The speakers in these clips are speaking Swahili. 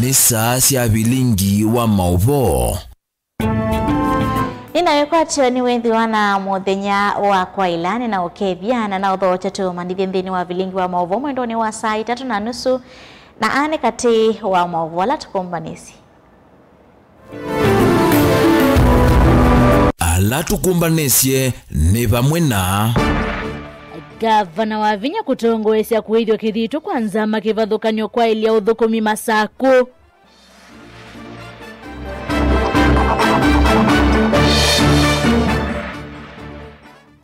ni saa cia bilingi wa mauvo. Ninawekwatio ni wethi wana muthenya wa kwailani na ukethiana na uthocha tu manithia nthini wa bilingi wa mauvo mwendoni wa saa 3:30 na ane kati wa mauvo ala tukumbanisi. Ala tukumbanisye ni pamwe na Gavana wa Vinya kutongoesya kuithio kithitu kwanza makivathukanyo kwa ilia uthukumi Masaku.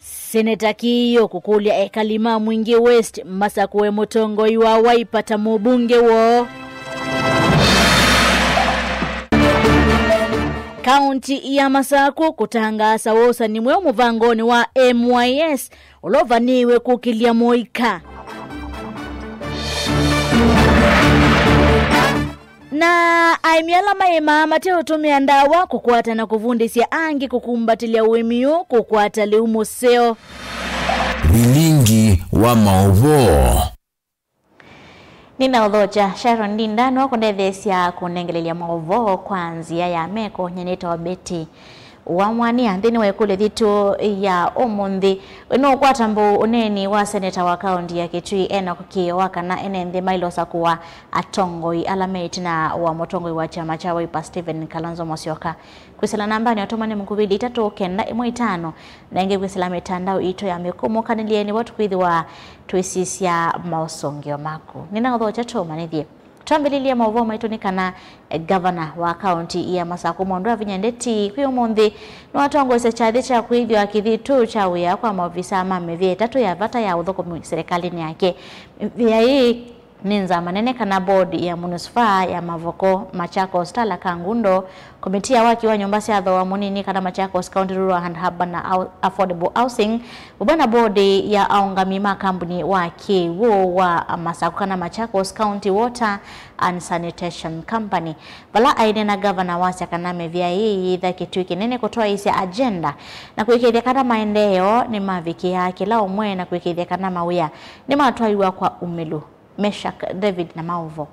Seneta Kiyo kukulia Ekalima Mwingi West Masaku we mutongoi wa Waipata mubunge wo. Kaunti ya Masaku kutangasa wosa ni mweo muvangoni wa MYS ulovaniwe kukilia moika. Na aimiala maima Mateo tumia ndawa kukwata na kuvundisya angi kukumbatilia uemiu kukwata liumuseo. bilingi wa mauvo. Nina udhoja Sharon Ndindano kundethesya kunengelelia mauvo kwanzia ya meko nyeneta wa beti wa mwani anthini wekule thitu ya umundi no kwatambu uneni wa seneta wa kaunti ya Kitui Enoch Kiwaka na enenthi mailosa kuwa atongoi alameti na wa motongoi wa chama cha Wiper Stephen Kalonzo Musyoka kwisela nambani watomane mkubili 3-1-5 na inge kwisela mitandao ito ya mikumu kanilieni watu kwithiwa twisisya mausongio maku. Nina udhoja toma nithie Tuambelilia mauvo maitunikana Governor wa kaunti ya Masaku Mwandwa Vinya Ndeti kwi umuthi ni watongose chathi cha kwithio kithitu cha wia kwa maofisa mamevie 3 ya vata ya uthukumi serikalini yake. Via hii ni nzamanene kana board ya munisipaa ya Mavoko Machakos Tala Kangundo komiti ya waki wa nyumba cia thoa munini kana Machakos County Rural and Urban Affordable Housing ubana board ya aungami makambuni wa Kiwo wa Masaku kana Machakos County Water and Sanitation Company bala aine na governor wasya kana mevia hii itha Kitui kinene kutoa isi agenda na kuikithia kana maendeleo ni maviki ya kila umwe na kuikithia kana mawia ni matwaiwa kwa umelu. Meshak David na mauvo.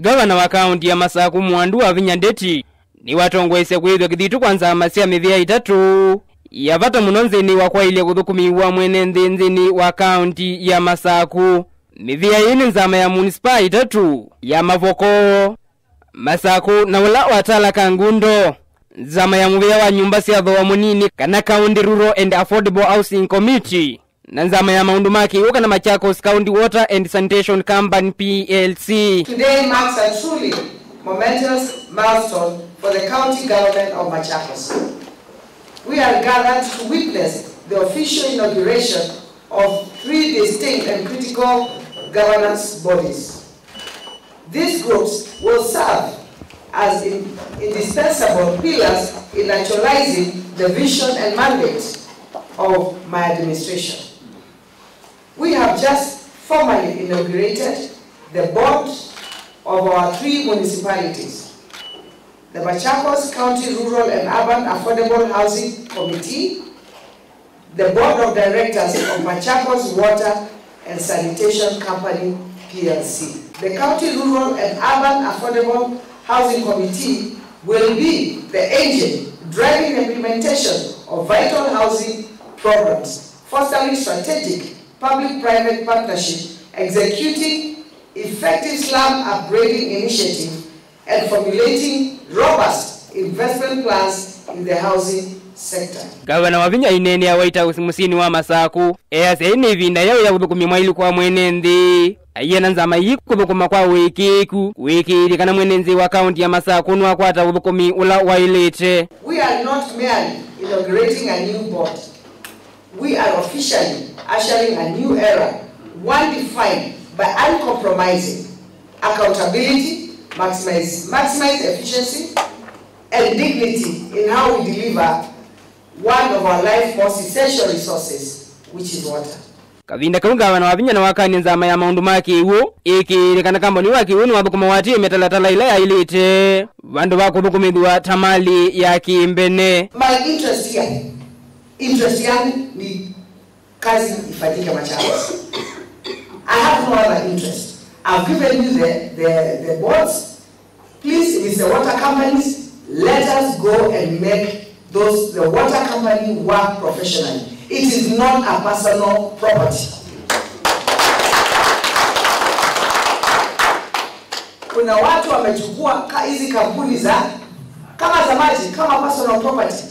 Gavana wa kaunti ya Masaku Mwandwa Vinya Ndeti ni watongwese kwithio kithitu kwanza masya mithia 3 ya vata munonzeni wa kwa ile kuthukumiwa mwene nthini wa kaunti ya Masaku. Mithia hii ni nzama ya munisipaa 3 ya Mavoko Masaku na ula watala Kangundo nzama ya muvia wa nyumba cia thoa munini kana County Rural and Affordable Housing Committee na nzama ya maundu maki uka na Machakos County Water and Sanitation Company PLC. Today marks a truly momentous milestone for the county government of Machakos. We are gathered to witness the official inauguration of 3 distinct and critical governance bodies. These groups will serve as indispensable pillars in actualizing the vision and mandate of my administration. We have just formally inaugurated the board of our 3 municipalities. The Machakos County Rural and Urban Affordable Housing Committee, the board of directors of Machakos Water and Sanitation Company PLC. The County Rural and Urban Affordable Housing Committee will be the engine driving implementation of vital housing programs, fostering strategic public-private partnership, executing effective slum upgrading initiative, and formulating robust investment plans in the housing sector. Gavana wa Vinya inene ya White House musini wa Masaku ease ine vinda yao ya kuthukumi mwailu kwa mwenenthi ayena nzama hii kuthukuma kwa wikiku wikiri kana mwenenthi wa kaunti ya Masaku nwa kwata uthukumi ula wailete. We are not merely inaugurating a new board. We are officially ushering a new era, one defined by uncompromising accountability, maximize efficiency, and dignity in how we deliver one of our life most essential resources, which is water. Kavinda gavana wa Vinya na wakani nzama ya maundu maki uo iki kana kamboni waki wenu wabukuma wati metalatala ila ya ilite vandu wako bukumidwa tamali ya kimbene. My interest here ni kazi ifanyike Machakos. I have no other interest. I've given you the boards. Please, if it's the water companies, let us go and make the water company work professionally. It is not a personal property. Kuna watu wamechukua hizi kampuni za kama za maji kama personal property.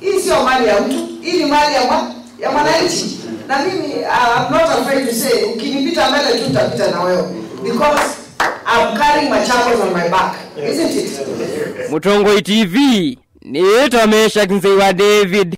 Hii sio mali ya mtu, hii ni mali ya mwananchi. Na mimi I'm not afraid to say ukinipita mbele tu nitapita na wewe because I'm carrying Machakos on my back. Isn't it? Mutongoi TV ni Tomesha Kinzeiwa David.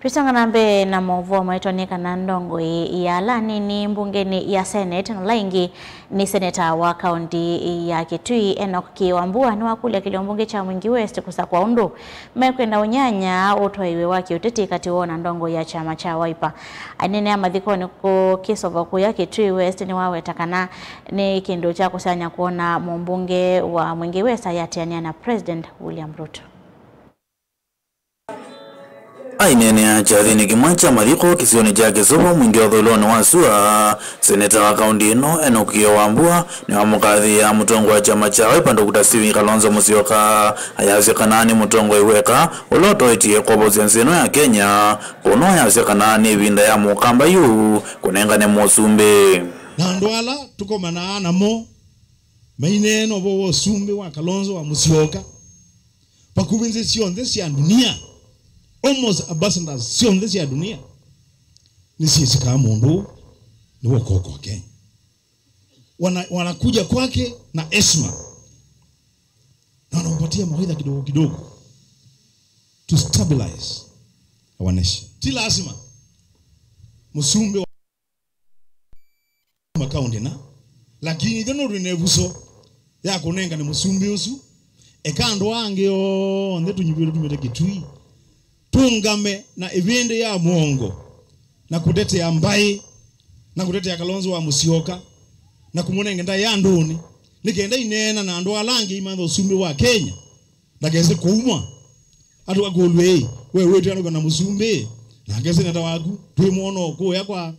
Tuisanga nambe na movo maitonika na ndongo ya lani ni mbungeni ya Senate na laingi ni seneta wa kaunti ya Kitui Enoch Kiwambua ni wakule kiliombunge cha Mwingi West kusa kwa undu mekwenda unyanya utoiwe waki uteti kati wona ndongo ya chama cha Wiper anene ya madhikoni kukisova kuya Kitui West ni wawe takana ni kindu cha kusanya kuona mbunge wa Mwingi West ayatiania na President William Ruto. Ainene achathini kimwacha mariko kisioni chake sobo mwingi wa dhuloni wasua seneta wa kaunti ino Enoch Kiwambua ni wa mukadhi ya mutongo wa chama cha Wiper Dr. Stephen Kalonzo Musyoka ayasekanani mutongo iweka uloto itie kwa bozenseno ya Kenya kuno ayasekanani vinda ya mukamba yu kunengane musumbe na ndwala tuko manaana mo maineno bo sumbe wa Kalonzo wa Musyoka pakubinzi sionde sia dunia almost ambassadors sionde sia dunia ni sisi kama mundu ni wako kwa Kenya wanakuja kwake na Esma na wanampatia mawaidha kidogo kidogo to stabilize our nation. Ti lazima musumbe wa makaunti na lakini theno rinevuso ya kunenga ni musumbe usu ekando wange o nde tunyibiro tumete Kitui tungame na evende ya mwongo na kutete ya mbai na kutete ya Kalonzo wa Musyoka na kumunenge nda ya ndoni nikenda inena na ndo alangi imando sumbe wa Kenya na geze kuumwa atu agolwe wewe tano na musumbe na ngese neta waku twimuono ko yakwa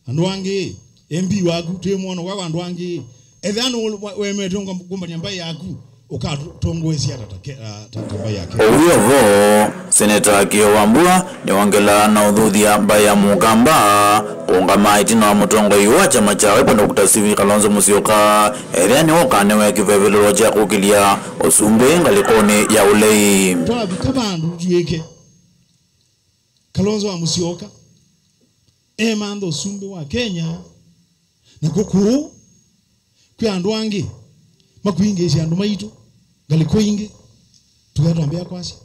andu angi MP waku twimuono kwa andu angi ethano wemetonga kumba nyamba yaku ukatongoesia tata yake oyo Senator Kiowambua ni wangela na udhuthia mbaya mukamba ungama itina mutongo iwa chama cha Wiper Dr. Stephen Kalonzo Musyoka eriani okanewe kivevelo cha kukilia osumbe ngalikoni ya ulei twabi tabandu tuweke Kalonzo wa Musyoka mando osumbe wa Kenya na kuku kwa andu angi makuingeshi andu maitu galiko ingi tugatambia kwasi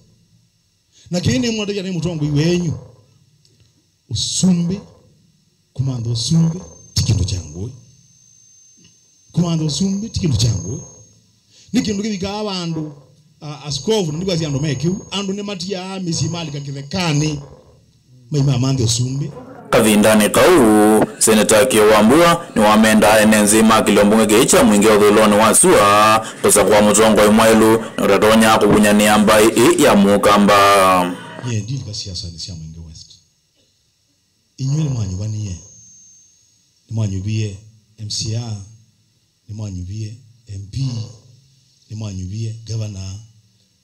na kini mmoja jana mutongo iwenyu usumbe kumando usumbe tikindu changu kumando usumbe tikindu changu nikindu kibika abandu askofu ndiko asi andu mekiu andu ne matia misimali kakithekani maima mando usumbe kavindani kau Senator Kiowambua ni wamenda enenzima kilombunge gecha mwingi odhuloni wasua tosa kwa mutongo imwelu na utatonya kubunyania mbai ya mukamba ye ndili ka siasa ni sia mwingi west inywele mwanyu waniye ni mwanyu biye MCA ni mwanyu biye MP ni mwanyu biye governor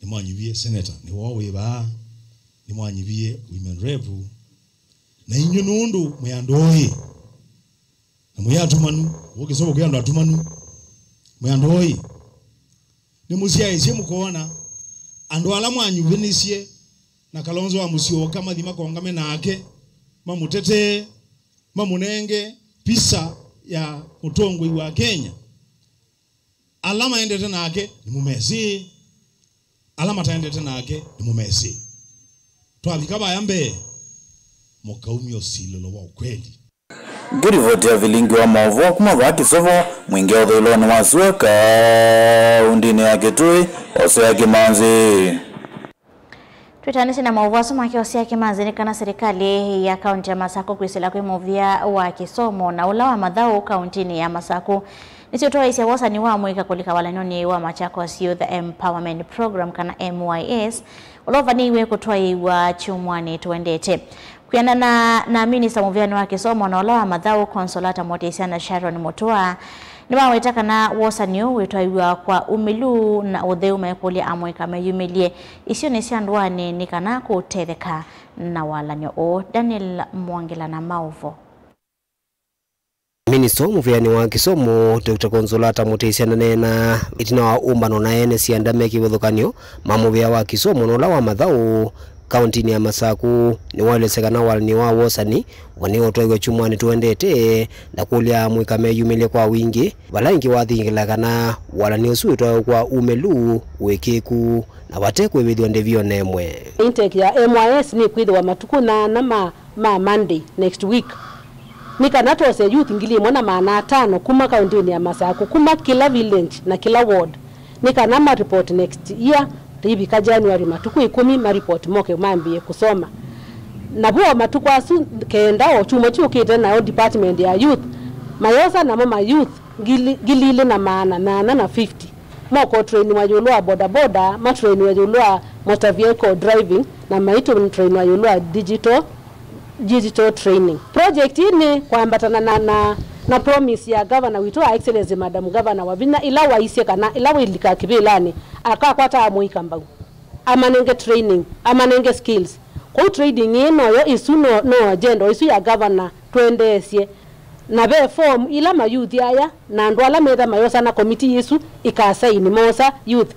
ni mwanyu biye senator ni wowe ba ni mwanyu biye women rep na inyo nundu muyandoi na muyatumanu wokisobo kuyando atumanu muyandoi ni musia ise mukona andu ala mwanyu benisie na Kalonzo wa Musyoka mathima kongame nake mamutete mamunenge pisa ya utongwe wa Kenya alama endete nake ni mumesi alama taendete nake ni mumesi twabika bayambe mukaumio silolo wa ukweli Gurivoti ya vilingi wa maovu kuma waki sovo mwingi odhuloni wasweka undini ya kitui oso ya kimanzi Tutanisi na maovu asuma kiosi ya kimanzi ni kana serikali ya kaunti ya Masako kuisila kuimovia wa Kisomo na ula wa madhau kauntini ya Masako nisiotoa isi ya wasa ni wa mwika kulika walanoni wa Machakos Youth Empowerment Program kana MYS ulova niwe kutoa iwa chumwani tuendete kuyana na minista muviani wa Kisomo na ulawa madhau Consolata Motesiana Sharon Mutua ni wawetaka na wasa niyo wetoiwa kwa umilu na udheume kuli amweka meyumilie isio nisianduani nikana kutetheka na walanyo o Daniel Mwangila na Mauvo. Minister muviani wa Kisomo Dr. Consolata Motesiana nena itina wa umbano na ene siandame kiwethukanio mamuvia wa Kisomo nola wa madhau kauntini ya Masaku ni wale sekana walani wa wosani wani otoiwe chumwani tuendete na kulia mwikame yumile kwa wingi walangi wathingila kana walani osuitwa kwa umelu wekeku na watekwe vidhio ndevio nemwe intake ya MYS ni kwithwa matuku na Monday next week nikana tose youth ngili mwana maana 5 kuma kauntini ya Masaku kuma kila village na kila ward nikana ma report next year Ibika January matuku 10 ma report moke mambie kusoma na bo matuku asu kenda o chuma chukite na department ya youth mayosa na mama youth gilile na maana na 50 moko train wa yulwa boda ma train wa yulwa motor vehicle driving na maito train wa yulwa digital training project ni kuambatana na promise ya governor wito excellence madam governor wabina ila waise kana ila wilika kibilani akakwata amuikamba amanenge training amanenge skills ko trading ino yo isuno no agenda isu ya governor twendesie na be form ila ma youth aya na ndwala meda mayosa na committee yesu ikasaini mosa youth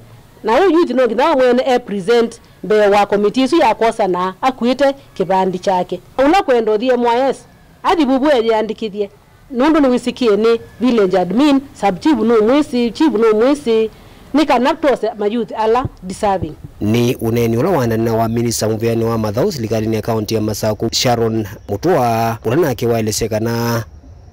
na huyo youth no ngina mwene present be wa committee yesu ya kosa na akuite kibandi chake una kwendo thie MYS adi bubu yandikithie nundu ni wisikie ni village admin sub chief no mwisi nika naptose ma youth ala deserving ni uneni ula wanana wa minister muviani wa madhau serikali ya kaunti ya Masaku Sharon Mutua ulana akiwaeleseka na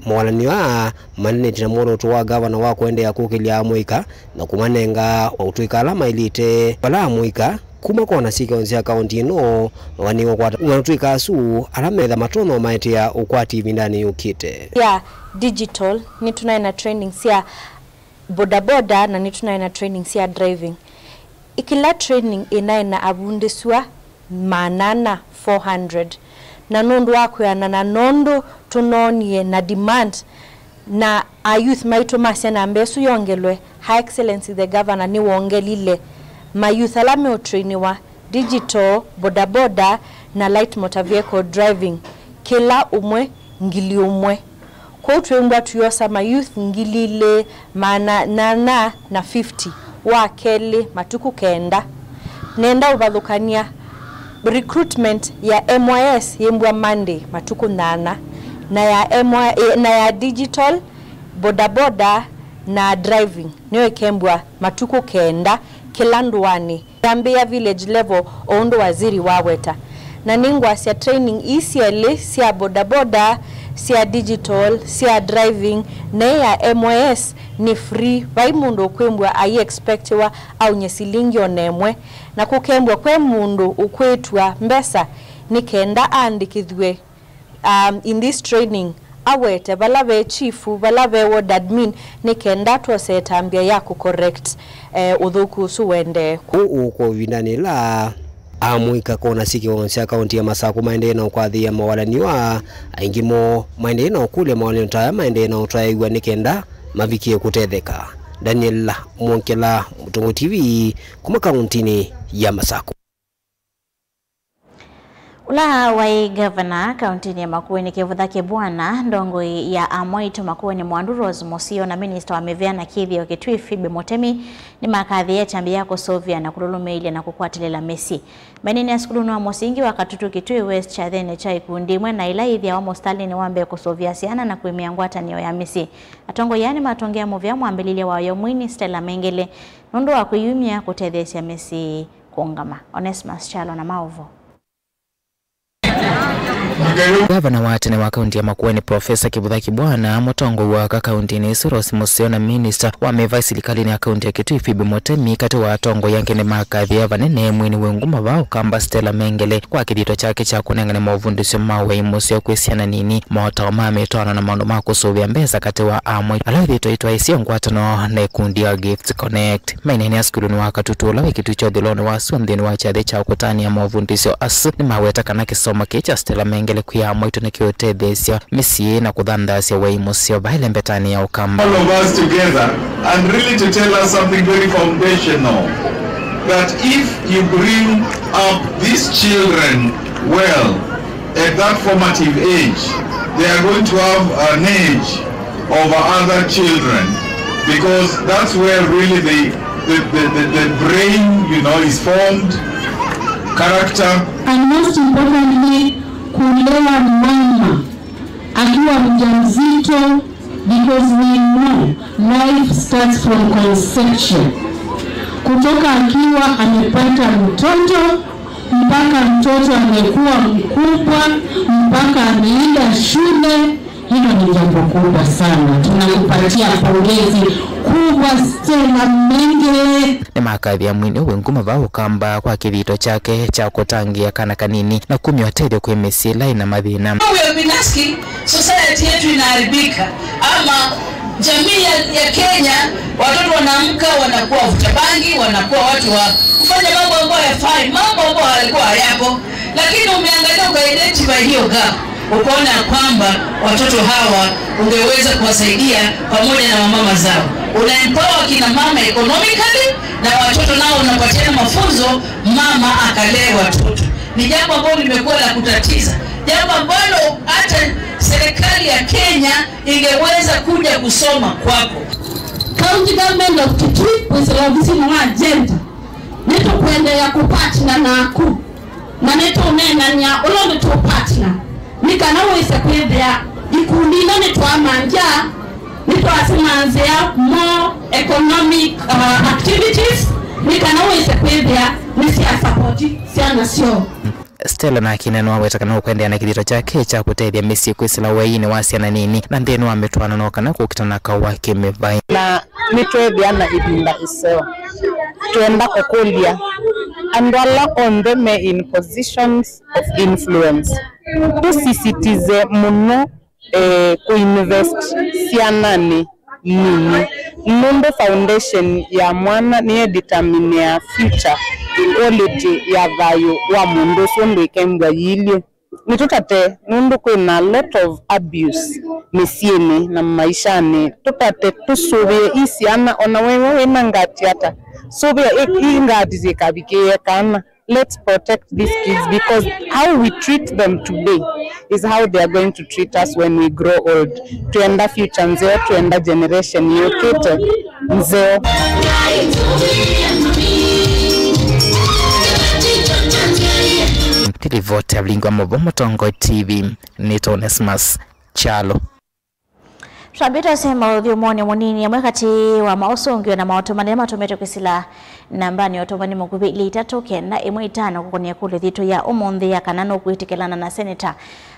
mwalani wa manene tina moro tuwa governor wa kuendea kukilia amwika na kumanenga utuika alama ilite pala amwika kuma kona sika onzia kaunti no waniwa kwa unatuika asu alamedha matono maiti ya ukwati vindani yukite ya digital ni tunaina training sia boda na ni tunaina training sia driving ikila training inaina abundeswa manana 400 na nundu wakuyana na nondu tunonie na demand na youth maitu masya na mbesu yongelwe. High Excellency the Governor ni wongelile mayouth alame utrainiwa digital bodaboda na light motor vehicle driving kila umwe ngili umwe kwa tuengwa tuyosa mayouth ngilile mana na 50 wakele matuku kenda nenda ubathukania recruitment ya MYS yembwa Monday matuku nana na ya digital bodaboda na driving niyo ikembwa matuku kenda kila nduani Gambia village level ondo waziri waweta na ningwa sia training isiele sia bodaboda sia digital sia driving na ya MYS ni free vai mundu kwembwa ai expectwa au nyesilingi onemwe na kukembwa kwe mundu ukwetwa mbesa nikenda andikithwe in this training awete balave chifu balave ward admin nikenda twasetambia ya ku correct uthuku suwende uko vinanila amwika kona siki wonsia kaunti ya Masaku maendeleo kwa thia mawalaniwa aingimo maendeleo kule mawalani taya maendeleo utaiwa nikenda mavikie kutetheka. Daniel Mwonkela, Mutungu TV, kuma kauntini ya Masaku. Ula wai governor kauntini ya Makueni Kivutha Bwana ndongo ya Amoito Makueni Mwandu Rose Musio na minister wa Mivea na Kithio Kitui Phoebe Motemi ni makadhi ya chambi yako Sovia na kululume ile na kukwatilela Messi. Menini ya skulu wa Mosingi wakatutu Kitui West Chathene chai kundimwe na ila idhi ya wamo Stalin wambe kusovia siana na kuimiangwata niyo ya Messi. Atongo yani matongea movia mwambililia wa yomwini Stella Mengele nundu wa kuyumia kutedhesi ya Messi kuungama. Onesmus Chalo na Mauvo. Gavana wa tene wa kaunti ya Makueni Profesa Kivutha Bwana Mutongo wa kaunti ni Rose Musio na minister wa meva serikali ya kaunti ya Kitui Phoebe Motemi kati wa tongo yanke ni makadhi ya vanene mwini wenguma wao kamba Stella Mengele kwa kidito chake cha kunengane mavundisho mawe Musio kwesiana nini mota mame toana na maono mako sovya mbesa kati wa amwe alawithito itwa isio ngwatano na kundi ya Gifts Connect mainene skulu ni wakatutu la kitu cha dilone wa swandeni wa cha cha kutani ya mavundisho as ni maweta kana kisoma kecha Stella Mengele kuya moito na kiote desya Messi na kudhandasya wa Musio baile mbetani ya ukamba. All of us together and really to tell us something very foundational, that if you bring up these children well at that formative age, they are going to have an edge over other children, because that's where really the brain, you know, is formed, character. And most importantly, kulewa mama akiwa mjamzito, because we know life starts from conception. Kutoka akiwa amepata mtoto mpaka mtoto amekuwa mkubwa mpaka ameenda shule, hilo ni jambo kubwa sana. Tunakupatia pongezi kubwa Stella Mengele. Ni makadhi ya mwini wenguma vao kamba kwa kidito chake cha kutangia kana kanini na kumi watedio kwe Messi na madhina. Wewe binafsi society yetu inaharibika, ama jamii ya Kenya watoto wanaamka wanakuwa utabangi, wanakuwa watu wa kufanya mambo ambayo hayafai, mambo ambayo yalikuwa hayapo, lakini umeangalia kwa identify hiyo gap, ukaona kwamba watoto hawa ungeweza kuwasaidia pamoja na mama zao. Unaempower kina mama economically na watoto nao unapatia mafunzo, mama akalee watoto. Ni jambo ambalo limekuwa la kutatiza, jambo ambalo hata serikali ya Kenya ingeweza kuja kusoma kwako. County government of Kitui kusilabisi mwa agenda neto kuendelea kupatna naku na neto unena nya ulo neto partner nikana wese kwendea ikundi na neto amanja neto asimanzea more economic activities nikana wese kwendea nisi asapoti siana sio. Stella na kineno wawetakana kuendea na kidito chake cha kutethia Messi kwisila waini wasiana nini na ndenu wametuana nokana kukitana kawake mevai na mitwethia na ibinda iseo tuenda kukulia andwala on them in positions of influence tusisitize muno kuinvest sianani nini Mundo Foundation ya mwana niye determine ya future quality ya vayo wa mundo sondo ikembwa yili nitutate nundu kwina lot of abuse misieni na maishani tutate tusubie isiana ona wewe wina ngati ata subie ingati zikabikie kana. Let's protect these kids because how we treat them today is how they are going to treat us when we grow old. Tuenda future nzeo, tuenda generation yokete nzeo. Ripoti ya Mlingwa Mobo Tongo TV ni Onesmus Chalo. Twabita sema udhiumoni munini ya mwekati wa mausungio na maotomani ya matometo kisila nambani otomani mukubi ili itatoke na imu itano kukonia kule dhitu ya umundi ya kanano kuitikelana na seneta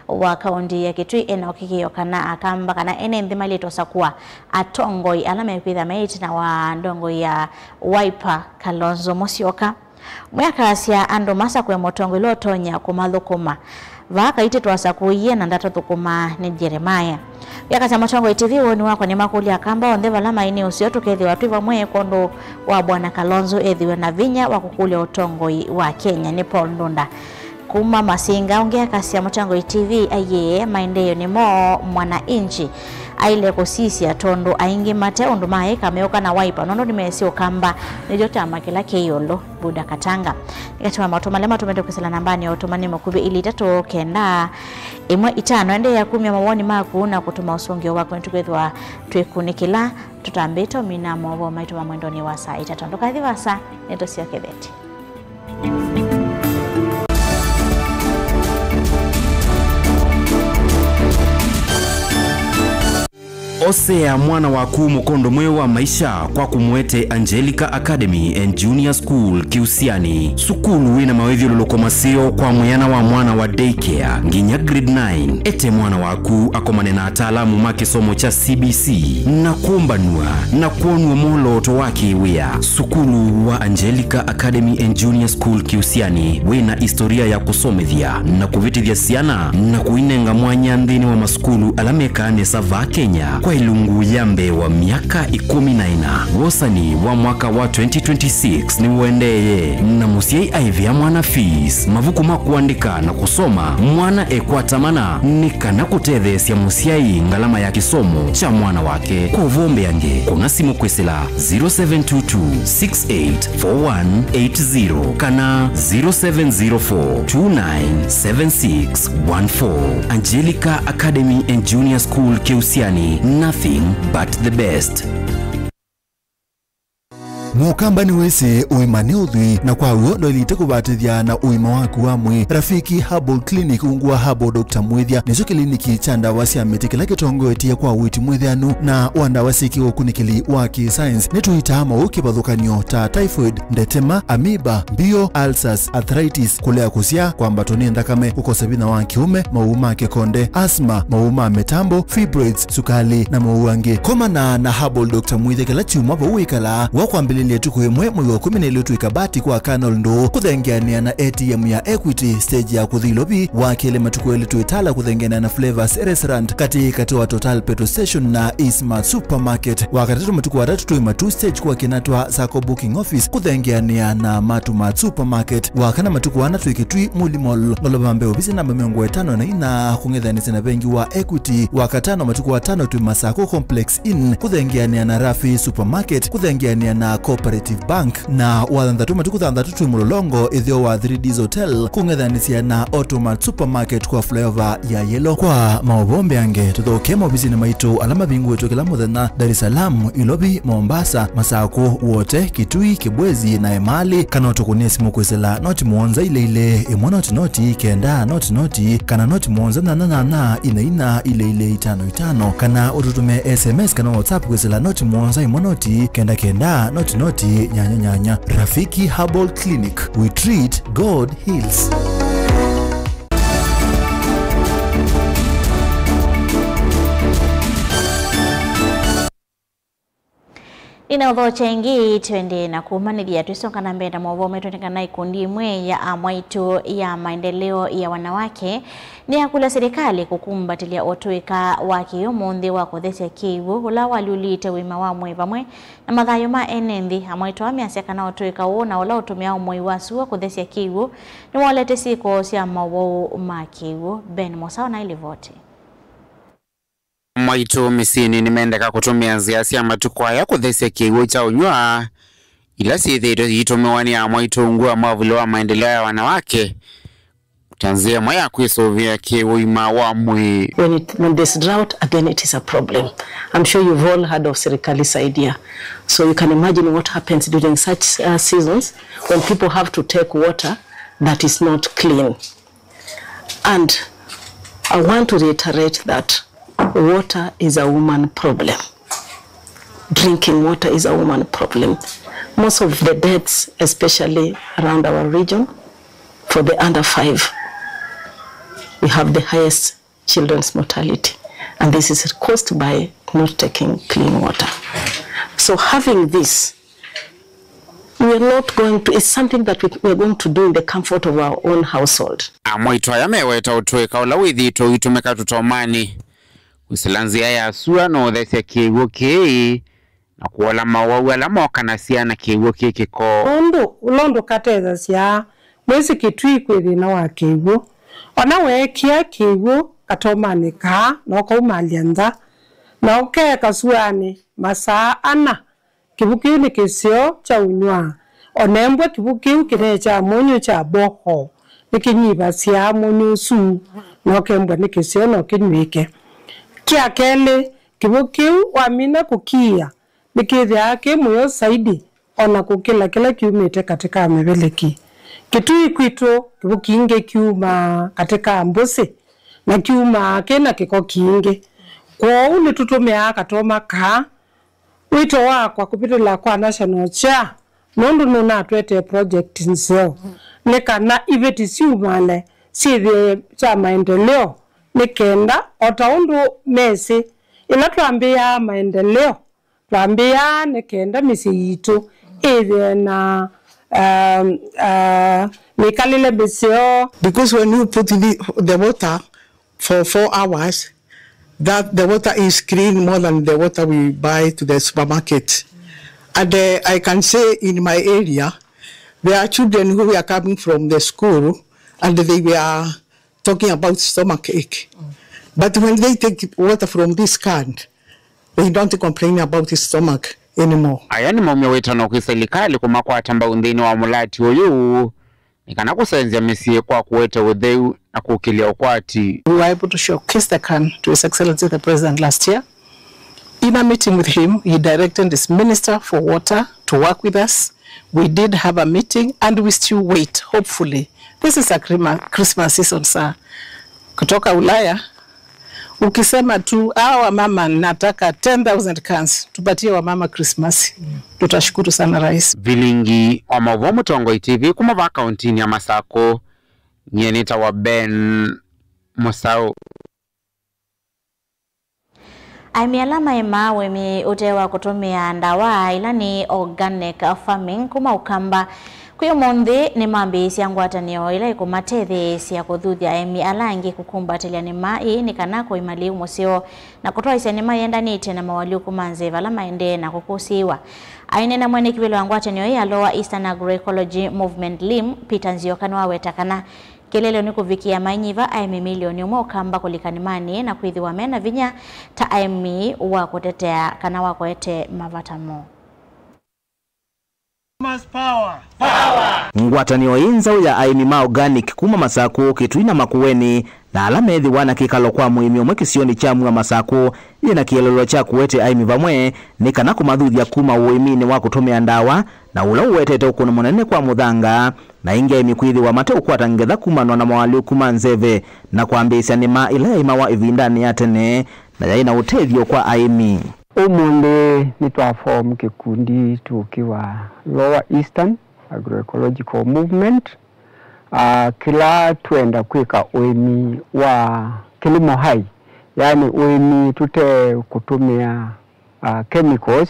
wa kaundi ya Kitui Enokikiyo kana akamba kana ene ndhima ilitosa kuwa atongoi alame kupitha meiti na wa ndongo ya Wiper Kalonzo Musyoka. Mwaka asia ando masa kwe motongo ilo tonya kumadhukuma vaka ite tuwasa kuiye na ndata thukuma ni Jeremiah. Yaka sa motongo TV woni wako ni makuli akamba ondeva lama ini usiotu kethi watuiva mwe kondo wa Bwana Kalonzo edhiwe na vinya wakukule utongo wa Kenya ni Paul Ndunda. Kuma Masinga ongea kasi ya Motongo TV aye maendeyo ni mo mwana inchi aile kusisi ya tondo aingi mate undumae kameoka na Wiper nono nimesio kamba nijota makila keyolo buda katanga nikachuma mautomalema tumende kusela nambani ya otomani mkubi ili itato kenda imwe itano ende ya 10 mawoni maku na kutuma usungio wako ntukethwa twekunikila tutambito mina mwobo maitu wa mwendoni wasa itatondoka dhivasa neto siya kebeti. Osea mwana waku mukondo mwe wa maisha kwa kumwete Angelica Academy and Junior School Kiusiani. Sukulu wina mawethio lolokomasio kwa mwana wa daycare nginya grade 9. Ete mwana waku akomane na ataalamu makisomo cha CBC na kuombanua na kuonua moloto wake wea. Sukulu wa Angelica Academy and Junior School Kiusiani wina historia ya kusomethia na kuvitithia siana na kuinenga mwanya ndini wa maskulu alameka nesa va Kenya kwa ilungu yambe wa miaka 19. Wosani wa mwaka wa 2026 ni uendeye na musiai aivia mwana fees mavuku makuandika na kusoma mwana ekwatamana nika na kutethesia musiai ngalama ya kisomo cha mwana wake. Kwa uvombe yange kuna simu kwesela 0722684180 kana 0704297614. Angelica Academy and Junior School Kiusiani, nothing but the best. Mukamba ni wese uimani udhui na kwa uo ndo ilite kubatithia na uima waku wa mwi. Rafiki Herbal Clinic ungua Herbal Dr. Mwithia nizo kliniki chanda wasi ameti kila kitongo etia kwa witi mwithianu na wanda wasiki ukunikili waki science netu itama uki bathukanio ta typhoid, ndetema, amoeba, bio, ulcers, arthritis, kulea kusia kwa mbatoni ndakame, ukosabina wa kiume, mauma kekonde, asma, mauma metambo, fibroids, sukali na mauange. Koma na Herbal Dr. Mwithia kila chuma pa uikala wakwambili letu kuemwe mwe wa 10 letu ikabati kwa kanal ndo kuthengeania na ATM ya Equity stage ya kuthilobi wakele matuko letu itala kuthengeania na Flavors Restaurant kati wa Total Petrol Station na Eastmart Supermarket wakati matuko watatu tu matu stage kwa kinatwa Sako Booking Office kuthengeania na Matumat Supermarket wakana matuko wana tuikitui Mulimol ngolobambe obisi namba 5 na ina kungethanisi na bengi wa Equity wakatano matuko watano tu Masako Complex Inn kuthengeania na Rafi Supermarket kuthengeania na Cooperative Bank na wathandatu matuku thandatu tu mulolongo ithio wa 3D's Hotel kungethanisia na Automat Supermarket kwa flyover ya Yellow. Kwa maobombe yange tuthoke mobisi na maitu alama bingu wetu kila muthenya Dar es Salaam, Ilobi, Mombasa, Masako wote, Kitui, Kibwezi na Emali kana tukunie simu kwesela noti muonza ile imwana noti kenda noti kana noti muonza na ina ile 55 kana ututume SMS kana WhatsApp kwesela noti muonza imonoti kenda noti nyanya. Rafiki Herbal Clinic, we treat, God heals. Ina udho chengi twende na kumanithia tuisonga na mbele mwovo metondekana ikundi imwe ya amwaitu ya maendeleo ya wanawake ni akula serikali kukumbatilia otuika wa kiyomundi wa kuthesia kiwu ula waliulite wima wa mwe vamwe na mathayo ma enendi amwaitu wa miasiaka na otuika uona ula utumia umwe wasu wa kuthesia kiwu ni walete siko sia mawo ma kiwu Ben Mosao na ilivoti. Mwaitu misini nimendeka kutumia nziasi ya matukwaya kuthesia kiwu cha unywa ila sithito yitumiwa ni amwaitu ngua mwavuli wa maendeleo ya wanawake tanzia mwaya kuisovia kiwu ima wa mwe. When there's drought, again it is a problem. I'm sure you've all heard of Serikali's idea. So you can imagine what happens during such seasons when people have to take water that is not clean. And I want to reiterate that water is a woman problem. Drinking water is a woman problem. Most of the deaths, especially around our region, for the under 5, we have the highest children's mortality. And this is caused by not taking clean water. So having this, we are not going to, it's something that we are going to do in the comfort of our own household. Amwaitu ayameweta utuika ula withito itumeka tutomani. Usilanzia ya sua no thesia kiwu kii na kuwala mawawu ala moka na siya na kiwu kii kiko. Ulondo kateza siya mwezi kitui kwezi na wa kiwu. Ona wekia kiwu katomani kaa na uka umalianza na uke kasuani masaa ana. Kibukiu ni kisio cha unywa. Onembwe kibukiu kine cha monyo cha boho. Nikinyiba siya monyo su na ukembwe ni kisio na ukinweke. Kia kele kibukiu wamina kukia. Nikithi yake muyo saidi ona kukila kila kiumete katika mebeleki. Kitui kwito kibukinge kiuma katika mbusi na kiuma kena kiko kiinge. Kwa uli tutumea katoma kaa wito wakwa kupitila kwa national chair nondu nuna tuete project nzeo nekana iveti siumale sithi cha maendeleo nikenda otaundu mesi ila tuambia maendeleo tuambia nikenda misi yitu ithi na mikalile besio. Because when you put the water for 4 hours, that the water is clean more than the water we buy to the supermarket. And I can say in my area, there are children who are coming from the school and they were talking about stomach ache. But when they take water from this can, they don't complain about his stomach anymore. Aya ni maumia wetano kiserikali kumakwata mbaundhini wa mulati oyu nikana kusenzia misie kwa kuweta udheu na kukilia ukwati. We were able to showcase the can to His Excellency the President last year. In a meeting with him, he directed his Minister for Water to work with us. We did have a meeting and we still wait, hopefully. This is a Christmas season, sir. Kutoka Ulaya, ukisema tu wa mama nataka 10,000 cans, tupatie wa mama Christmas. Tutashukuru sana rais. Vilingi wa Mavumo Tongo TV kumava kauntini ya Masako. Nyenita wa Ben Mosao. Aimialama ema wemi utewa kutumia ndawa ilani organic farming kuma ukamba kuyo monde ni mambi siangwatanio ila ikumatethi siya kuthuthia emi alangi kukumbatilia ni mai ni kanako imali umosio na kutoa isa ni mai endanite na mawaliu kumanze vala maende na kukusiwa. Aine na mwene kivilo angwatanio ya Lower Eastern Agroecology Movement LIM Peter Nzioka nwa wetakana kelele ni kuvikia mainyiva aimi milioni umokamba kulikanimani na kuidhiwa mena vinya ta aimi wa kutetea kana wako ete mavatamo. Ngwatanio inza ya aimi organic kuma Masako Kitui na Makueni na alamethi wana kikalo kwa muimi omwe kisioni cha mwa Masako ina kielelo cha kuwete aimi vamwe ni kana kumathuthia kuma uimini wa kutumia ndawa na ula uwetete ukuno munene kwa muthanga na ingi aimi kwithiwa mate ukwata ngetha kumanwa na mawaliu kuma nzeve na kuambisya nima ila ima wa ivindani ya tene na yaina utethio kwa aimi. Umunde nitwaform kikundi tukiwa Lower Eastern Agroecological Movement. Kila tuenda kwika uimi wa kilimo hai, yani uimi tute kutumia chemicals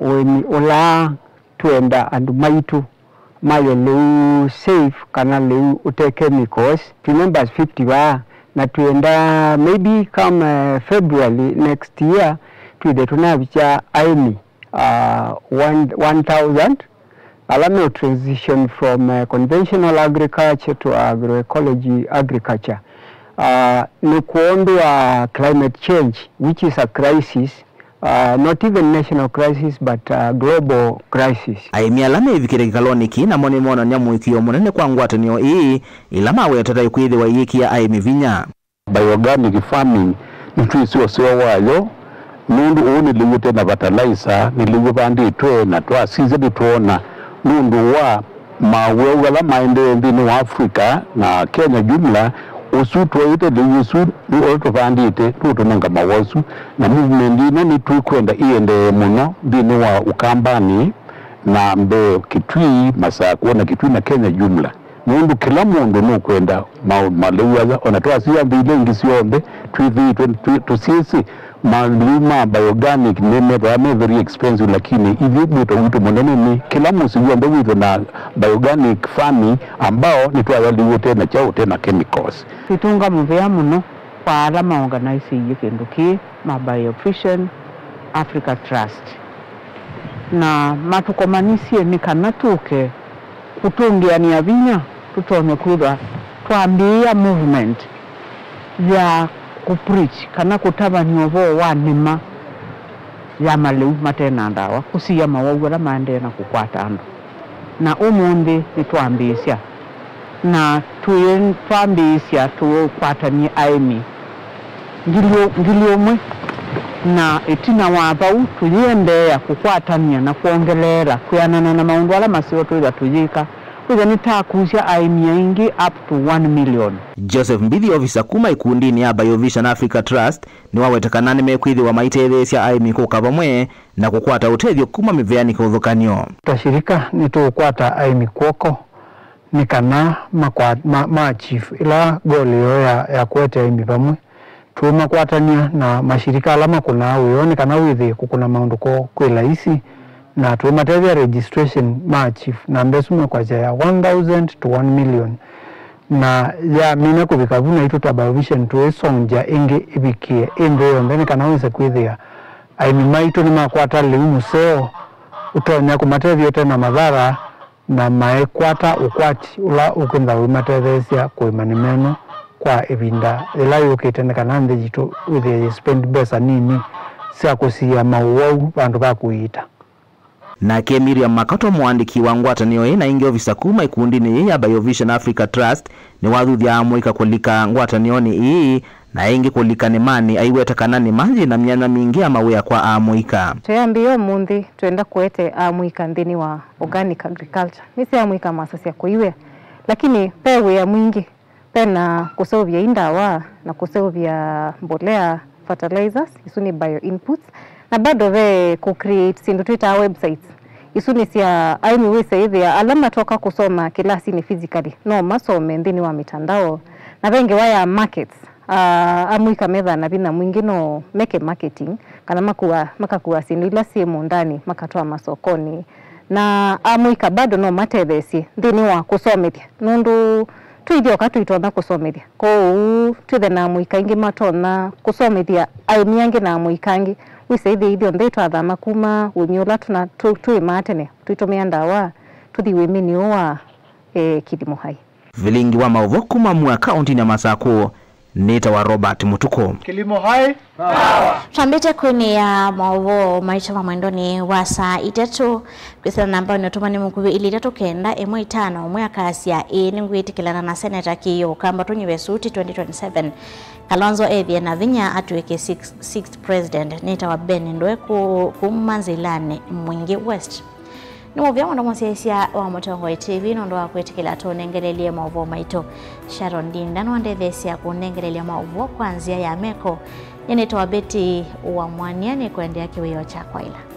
when ola tuenda andu maitu mayo leu safe kana leu ute chemicals to members 50 wa na tuenda maybe come February next year tuide tunabicha aimi 1000 alame transition from conventional agriculture to agroecology agriculture. Ni kuondoa climate change, which is a crisis, not even national crisis but global crisis. Aimi alame ivikire kikaloni kina moni mona nyamwikio munene kwa ngwatanio ii ilama wetata yukwithe wa yiki ya aimi vinya. Bioorganic farming nitwisiwa siwa wayo nundu uuni liwite na fertilizer niliwe banditwe na twasize tuona nundu wa mawewala maende ndini wa Afrika na Kenya jumla usutwa ite liwisu uoto bandite tutunanga mawasu na movement ino ni tuikwenda iende muno ndini wa Ukambani na Mbeyo, Kitui, Masako na Kitui na Kenya jumla. Mundu kila mundu nukwenda malewaza onatoa siya mbile ngisiombe tusisi malima bioorganic neme very expensive lakini hivi wito monene ni kila musi uombe wito na bioorganic farming ambao nitwawali wote na chao tena chemicals. Kitunga muvea muno kwa alama organize yikenduki Biovision Africa Trust na matukomanisie ni kanatuke kutungiania vinya tutone kuda twambia movement ya kupreach kana kutaba nyovo wanima ya maleu matena ndawa kusiya mawawala mande na kukwata ando na umundi nitwambisya na twambisya tukwata ni aimi ngiliomwe na itina wabau tuliendea kukwatania na kuongelera kuyanana na maundu ala masiwa tuiza tujika kuja nitakusya aimia ingi up to 1 million. Joseph Mbithi ofisa kuma ikundini ya Biovision Africa Trust ni wawetekanani mekwithi wa maitethesya aimi kukava mwe na kukwata utethio kuma miveani kuthukanio. Tashirika nitukwata aimi kwoko ni kana ma chief ila golio ya kuwete aimi pamwe tumakwatania na mashirika alama kuna uyoni kana withi kukuna maundu ko kwelaisi na tumatethia registration chief na mbesume kwa ya 1000 to 1 million na ya mine kubikavuna itu Biovision tuesonja ingi ibikie imbeyo mbene kana wise kwithia aimi maitu ni makwata liu museo utonya kumatethia tena madhara na maekwata ukwati ula ukintha wimatethesya kuimanimeno kwa ibinda ila yukitene kana nthi jitu withia spend besa nini sia kusia mauwau bandu ba kuita. Na Miriam Makato mwandiki wa ngwatanio ina ingi ofisa kuma ikundini ya Biovision Africa Trust ni wathuthia amwika kulika ngwatanio ni ii na ingi kulika ni mani aiwetakana ni maji na myanya mingi ya mawea kwa amwika. Tuyambio mundi tuenda kuete amwika ndini wa organic agriculture. Nisi amwika masasi ya kuiwe lakini pewe ya mwingi pena kusovya indawa na kusovya mbolea fertilizers isuni bio inputs na bado ve ku-create sindu tuita websites isuni siya aimi wise hivi ya alama toka kusoma kilasi ni physically no masome ndini wa mitandao na vengi waya markets amwika metha na vina mwingi no meke marketing kana makakuwa sindu ila simu ndani makatoa masokoni na amwika bado no matethesi ndini wa kusomethia nundu tuidio katuitona kusomethia ko tuithe na amwika ingi matona kusomethia aimi angi na amwika angi wise idio ndeitwa athama kuma unyola tuna tuimatene tuitomea ndawa tuthi wimini wa kilimo hai vilingi wa maovo kuma mwa kaunti ya Masako nita wa Robert Mutuko kilimo hai Twambite kuni ya maovo maisha wa mwendoni wa saa itatu kwisa namba unatumani mkubi ili itatu kenda emo itano mwaka asia ni ngwiti kilana na seneta kiyo kamba tunyiwe suti 2027 Kalonzo Evie na vinya atuweke 6th president nita wa Beni ndoe kumanzilane Mwingi West. Numuvya mwanda mwasiesia wa Mutongo TV nondo wa kwetikila tunengelelia maovo maito Sharon Dinda nwandethesia kunengelelia maovo kwanzia ya meko Yeneta wa Beti wa Mwaniani kuendea kiweo cha kwaila.